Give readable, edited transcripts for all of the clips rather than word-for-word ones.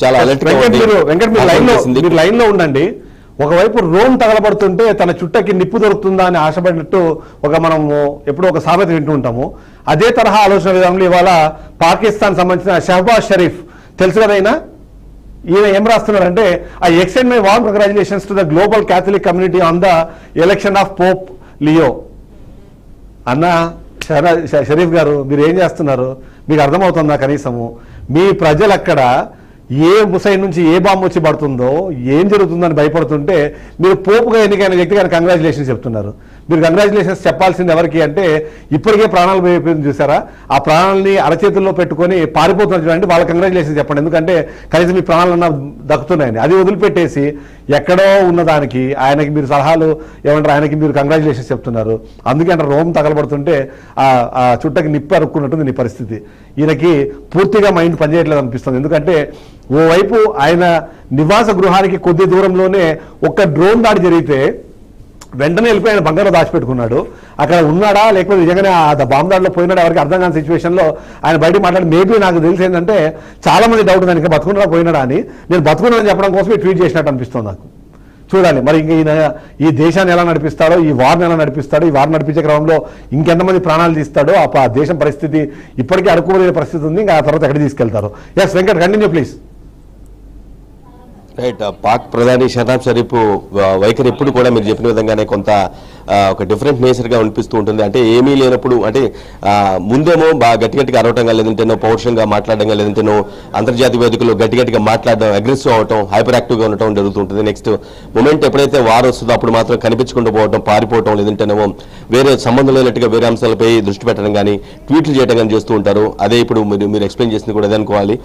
చాలా అలర్ట్ మీరు లైన్ లో ఉండండి. ఒకవైపు రోమ్ తగలబడుతుంటే తన చుట్టకి నిప్పు దొరుకుతుందా అని ఆశపడినట్టు మనము ఎప్పుడో ఒక సామెత వింటూ ఉంటాము. అదే తరహా ఆలోచన విధానంలో ఇవాళ పాకిస్తాన్ సంబంధించిన షహబాజ్ షరీఫ్ తెలుసు కదైనా, ఈయన ఏం రాస్తున్నారంటే, I extend my warm congratulations to the global Catholic community on the election of Pope Leo. అన్న షరీఫ్ గారు, మీరు ఏం చేస్తున్నారు? మీకు అర్థమవుతుందా కనీసము? మీ ప్రజలు అక్కడ ఏ ముసైన్ నుంచి ఏ బాంబు వచ్చి పడుతుందో, ఏం జరుగుతుందని భయపడుతుంటే మీరు పోపుగా ఎన్నికైన వ్యక్తి కానీ కంగ్రాచులేషన్స్ చెప్తున్నారు. మీరు కంగ్రాచులేషన్స్ చెప్పాల్సింది ఎవరికి అంటే, ఇప్పటికే ప్రాణాలు పోయిపోయింది చూసారా, ఆ ప్రాణాలని అరచేతుల్లో పెట్టుకొని పారిపోతున్నారు చూడండి, వాళ్ళ కంగ్రాచులేషన్స్ చెప్పండి. ఎందుకంటే కనీసం మీ ప్రాణాలన్నా దక్కుతున్నాయని. అది వదిలిపెట్టేసి ఎక్కడో ఉన్నదానికి ఆయనకి మీరు సలహాలు ఏమంటారు, ఆయనకి మీరు కంగ్రాచులేషన్స్ చెప్తున్నారు. అందుకే అంటే రోమ్ తగలబడుతుంటే ఆ చుట్టకి నిప్పు అరుక్కున్నట్టుంది నీ పరిస్థితి. ఈయనకి పూర్తిగా మైండ్ పనిచేయట్లేదు అనిపిస్తుంది. ఎందుకంటే ఓవైపు ఆయన నివాస గృహానికి కొద్ది దూరంలోనే ఒక్క డ్రోన్ దాడి జరిగితే వెంటనే వెళ్ళిపోయి ఆయన బంగారం దాచిపెట్టుకున్నాడు. అక్కడ ఉన్నాడా లేకపోతే నిజంగానే ఆ బాంబు దాడిలో పోయినాడు ఎవరికి అర్థం కాని సిచ్యువేషన్లో ఆయన బయటకు మాట్లాడి, మేబీ నాకు తెలిసి ఏంటంటే చాలా మంది డౌట్ ఉంది ఇంకా బతుకున్నాడా పోయినాడా అని. నేను బతుకున్నానని చెప్పడం కోసమే ట్వీట్ చేసినట్టు అనిపిస్తుంది నాకు. చూడాలి మరి ఇంకా ఈయన ఈ దేశాన్ని ఎలా నడిపిస్తాడో, ఈ వార్ని ఎలా నడిపిస్తాడో, ఈ వార్ నడిపించే క్రమంలో ఇంకెంతమంది ప్రాణాలు తీస్తాడో. ఆ దేశం పరిస్థితి ఇప్పటికీ అడుక్కోలేని పరిస్థితి ఉంది. ఇంకా ఆ తర్వాత ఎక్కడికి తీసుకెళ్తారు? Yes Venkat, continue please. Right. Pak ప్రధాని షహబాజ్ షరీఫ్ వైఖరి ఎప్పుడు కూడా మీరు చెప్పిన విధంగానే కొంత ఒక డిఫరెంట్ నేచర్గా అనిపిస్తూ ఉంటుంది. అంటే ఏమీ లేనప్పుడు, అంటే ముందేమో బాగా గట్టిగా అరవటంగా, లేదంటేనో పౌరుషంగా మాట్లాడడంగా, లేదంటేనో అంతర్జాతీయ వేదికలో గట్టిగా మాట్లాడడం, అగ్రెసివ్ అవటం, హైపర్ యాక్టివ్గా ఉండటం జరుగుతుంటుంది. నెక్స్ట్ మూమెంట్ ఎప్పుడైతే వార్ వస్తుందో అప్పుడు మాత్రం కనిపించకుండా పోవడం, పారిపోవటం, లేదంటేనేమో వేరే సంబంధం లేనట్టుగా వేరే అంశాలపై దృష్టి పెట్టడం కానీ, ట్వీట్లు చేయడం కానీ చేస్తూ ఉంటారు. అదే ఇప్పుడు మీరు ఎక్స్ప్లెయిన్ చేసింది కూడా అదే అనుకోవాలి.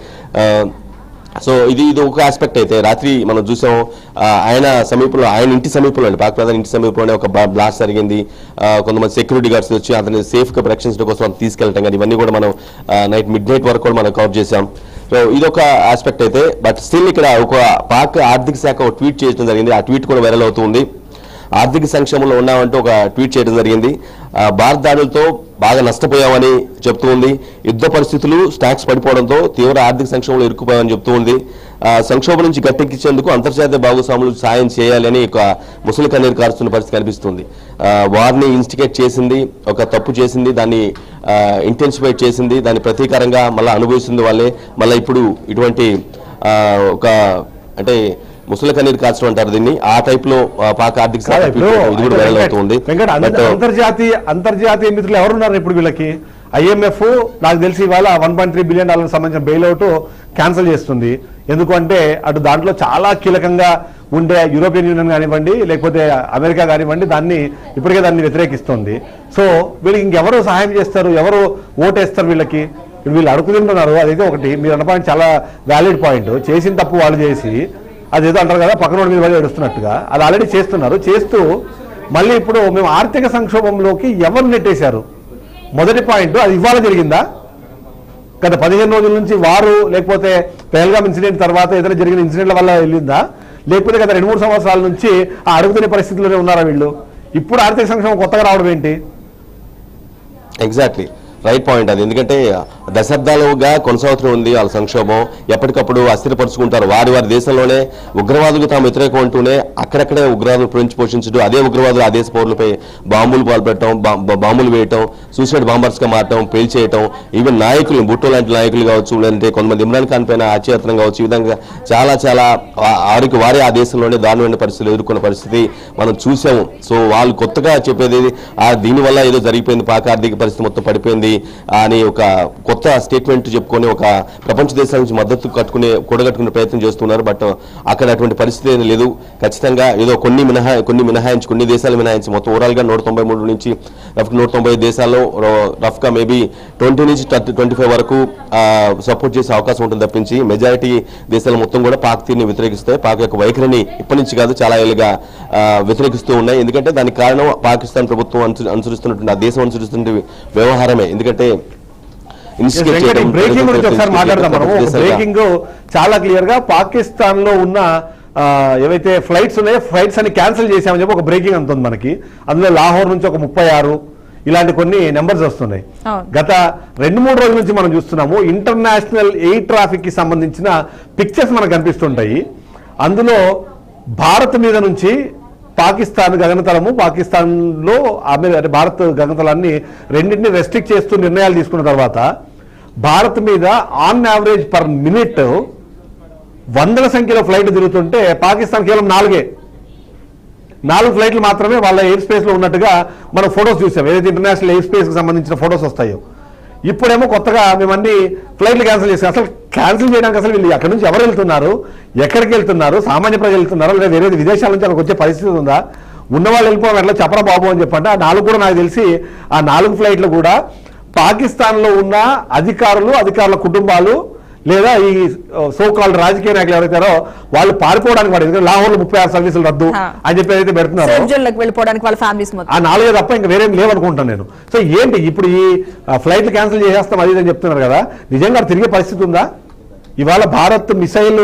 సో ఇది ఒక ఆస్పెక్ట్. అయితే రాత్రి మనం చూసాం ఆయన సమీపంలో, ఆయన ఇంటి సమీపంలో, పాక్ ప్రధాని ఇంటి సమీపంలోనే ఒక బ్లాస్ట్ జరిగింది. కొంతమంది సెక్యూరిటీ గార్డ్స్ వచ్చి అతన్ని సేఫ్గా రక్షించడం కోసం తీసుకెళ్ళటం కానీ ఇవన్నీ కూడా మనం మిడ్ నైట్ వరకు కూడా మనం కవర్ చేసాం. సో ఇదొక ఆస్పెక్ట్ అయితే. బట్ స్టిల్ ఇక్కడ ఒక పాక్ ఆర్థిక శాఖ ఒక ట్వీట్ చేయడం జరిగింది. ఆ ట్వీట్ కూడా వైరల్ అవుతుంది. ఆర్థిక సంక్షేమంలో ఉన్నామంటూ ఒక ట్వీట్ చేయడం జరిగింది. భారత దాడులతో బాగా నష్టపోయామని చెప్తూ ఉంది. యుద్ధ పరిస్థితులు, స్టాక్స్ పడిపోవడంతో తీవ్ర ఆర్థిక సంక్షోభంలో ఇరుక్కుపోయామని చెప్తూ ఉంది. సంక్షోభం నుంచి గట్టెక్కించేందుకు అంతర్జాతీయ భాగస్వాములు సాయం చేయాలని ఒక ముసలి కన్నీరు కారుస్తున్న పరిస్థితి కనిపిస్తుంది. వారిని ఇన్స్టిగేట్ చేసింది, ఒక తప్పు చేసింది, దాన్ని ఇంటెన్సిఫైట్ చేసింది, దాని ప్రతీకారంగా మళ్ళీ అనుభవిస్తుంది వాళ్ళే. మళ్ళీ ఇప్పుడు ఇటువంటి ఒక అంటే ముసలి కన్నీరు కాల్చడం అంటారు దీన్ని, ఆ టైప్ లో పాక్ ఆర్థిక అవుతుంది. అంతర్జాతీయ మిత్రులు ఎవరున్నారు ఇప్పుడు వీళ్ళకి? IMF నాకు తెలిసి ఇవాళ $1.3 బిలియన్ సంబంధించిన బెయిల్అవుట్ క్యాన్సిల్ చేస్తుంది. ఎందుకంటే అటు దాంట్లో చాలా కీలకంగా ఉండే యూరోపియన్ యూనియన్ కానివ్వండి, లేకపోతే అమెరికా కానివ్వండి, ఇప్పటికే దాన్ని వ్యతిరేకిస్తుంది. సో వీళ్ళకి ఇంకెవరు సహాయం చేస్తారు, ఎవరు ఓటేస్తారు వీళ్ళకి? వీళ్ళు అడుగుతుంటున్నారు. అదైతే ఒకటి మీరు అన్న పాయింట్ చాలా వ్యాలిడ్ పాయింట్. చేసిన తప్పు వాళ్ళు చేసి అదేదో అంటారు కదా, పక్కన మీద పడి ఏడుస్తున్నట్టుగా అది ఆల్రెడీ చేస్తున్నారు. చేస్తూ మళ్ళీ ఇప్పుడు మేము ఆర్థిక సంక్షోభంలోకి ఎవరు నెట్టేశారు? మొదటి పాయింట్, అది ఇవాళ జరిగిందా? గత 15 రోజుల నుంచి వారు, లేకపోతే పెహల్గామ్ ఇన్సిడెంట్ తర్వాత ఏదైనా జరిగిన ఇన్సిడెంట్ల వల్ల వెళ్ళిందా? లేకపోతే గత 2-3 సంవత్సరాల నుంచి ఆ అడుగుతున్న పరిస్థితుల్లోనే ఉన్నారా వీళ్ళు? ఇప్పుడు ఆర్థిక సంక్షోభం కొత్తగా రావడం ఏంటి? ఎగ్జాక్ట్లీ రైట్ పాయింట్ అది. ఎందుకంటే దశాబ్దాలుగా కొనసాగుతూ ఉంది వాళ్ళ సంక్షోభం. ఎప్పటికప్పుడు అస్థిరపరుచుకుంటారు. వారి దేశంలోనే ఉగ్రవాదులు తాము వ్యతిరేకం అంటూనే అక్కడక్కడే ఉగ్రవాదులు పెంచి పోషించడం, అదే ఉగ్రవాదులు ఆ దేశ పౌరులపై బాంబులు పాల్పెట్టడం, బాంబులు వేయటం, సూసైడ్ బాంబర్స్గా మారటం, పేల్ చేయటం, ఈవెన్ నాయకులు, బుట్టో లాంటి నాయకులు కావచ్చు, లేదంటే కొంతమంది ఇమ్రాన్ ఖాన్ పైన హత్యాయత్నం కావచ్చు, ఈ విధంగా చాలా వారే ఆ దేశంలోనే దారుణమైన పరిస్థితులు ఎదుర్కొన్న పరిస్థితి మనం చూసాము. సో వాళ్ళు కొత్తగా చెప్పేది దీనివల్ల ఏదో జరిగిపోయింది, పాక్ ఆర్థిక పరిస్థితి మొత్తం పడిపోయింది అని ఒక కొత్త స్టేట్మెంట్ చెప్పుకొని ఒక ప్రపంచ దేశాల నుంచి మద్దతు కూడగట్టుకునే ప్రయత్నం చేస్తున్నారు. బట్ అక్కడ అటువంటి పరిస్థితి ఏం లేదు. ఖచ్చితంగా ఏదో కొన్ని దేశాలు మినహాయించి మొత్తం ఓవరాల్గా 193 నుంచి 190 దేశాల్లో రఫ్గా మేబీ 20 నుంచి 25 వరకు సపోర్ట్ చేసే అవకాశం ఉంటుంది తప్పించి మెజారిటీ దేశాలు మొత్తం కూడా పాక్ తీరుని వ్యతిరేకిస్తాయి. పాక్ యొక్క వైఖరిని ఇప్పటి నుంచి కాదు చాలా ఏళ్ళుగా వ్యతిరేకిస్తూ ఉన్నాయి. ఎందుకంటే దానికి కారణం పాకిస్తాన్ ప్రభుత్వం అనుసరిస్తున్నటువంటి, ఆ దేశం అనుసరిస్తున్న వ్యవహారమే. ఎందుకంటే బ్రేకింగ్ చాలా క్లియర్ గా పాకిస్తాన్ లో ఉన్న ఏవైతే ఫ్లైట్స్ ఉన్నాయో ఫ్లైట్స్ అని క్యాన్సిల్ చేశామని చెప్పి ఒక బ్రేకింగ్ అందుతుంది మనకి. అందులో లాహోర్ నుంచి ఒక 36, ఇలాంటి కొన్ని నెంబర్స్ వస్తున్నాయి. అవును. గత 2-3 రోజుల నుంచి మనం చూస్తున్నాము ఇంటర్నేషనల్ ఎయిర్ ట్రాఫిక్ కి సంబంధించిన పిక్చర్స్ మనకు కనిపిస్తుంటాయి. అందులో భారత్ మీద నుంచి పాకిస్తాన్ గగనతలము, పాకిస్తాన్లో భారత్ గగనతలాన్ని రెండింటిని రెస్ట్రిక్ట్ చేస్తూ నిర్ణయాలు తీసుకున్న తర్వాత భారత్ మీద ఆన్ యావరేజ్ పర్ మినిట్ 100ల సంఖ్యలో ఫ్లైట్ తిరుగుతుంటే పాకిస్తాన్ కేవలం 4 ఫ్లైట్లు మాత్రమే వాళ్ళ ఎయిర్ స్పేస్ లో ఉన్నట్టుగా మనం ఫొటోస్ చూసాం. ఏదైతే ఇంటర్నేషనల్ ఎయిర్ స్పేస్ కి సంబంధించిన ఫొటోస్ వస్తాయో, ఇప్పుడేమో కొత్తగా మేమన్నీ ఫ్లైట్లు క్యాన్సిల్ చేసాం. అసలు క్యాన్సిల్ చేయడానికి అసలు వీళ్ళు అక్కడి నుంచి ఎవరు వెళ్తున్నారు, ఎక్కడికి వెళ్తున్నారు, సామాన్య ప్రజలు వెళ్తున్నారా, లేదా వేరే విదేశాల నుంచి అక్కడికి వచ్చే పరిస్థితి ఉందా, ఉన్నవాళ్ళు వెళ్ళిపోవడం ఎట్లా చెప్పరా బాబు అని చెప్పంటే ఆ 4 కూడా నాకు తెలిసి ఆ 4 ఫ్లైట్లు కూడా పాకిస్తాన్ లో ఉన్న అధికారుల కుటుంబాలు లేదా ఈ సోకాల్డ్ రాజకీయ నాయకులు ఎవరైతారో వాళ్ళు పారిపోవడానికి వాడు, ఎందుకంటే లాహోర్లో 36 సర్వీసులు రద్దు అని చెప్పి ఏదైతే పెడుతున్నారు వెళ్ళిపోవడానికి వాళ్ళ ఫ్యామిలీస్ ఆ 4 తప్ప ఇంకా వేరేం లేవనుకుంటాను నేను. సో ఏంటి ఇప్పుడు ఈ ఫ్లైట్లు క్యాన్సిల్ చేసేస్తాం అది అని చెప్తున్నారు కదా, నిజంగా తిరిగే పరిస్థితి ఉందా? ఇవాళ భారత్ మిసైల్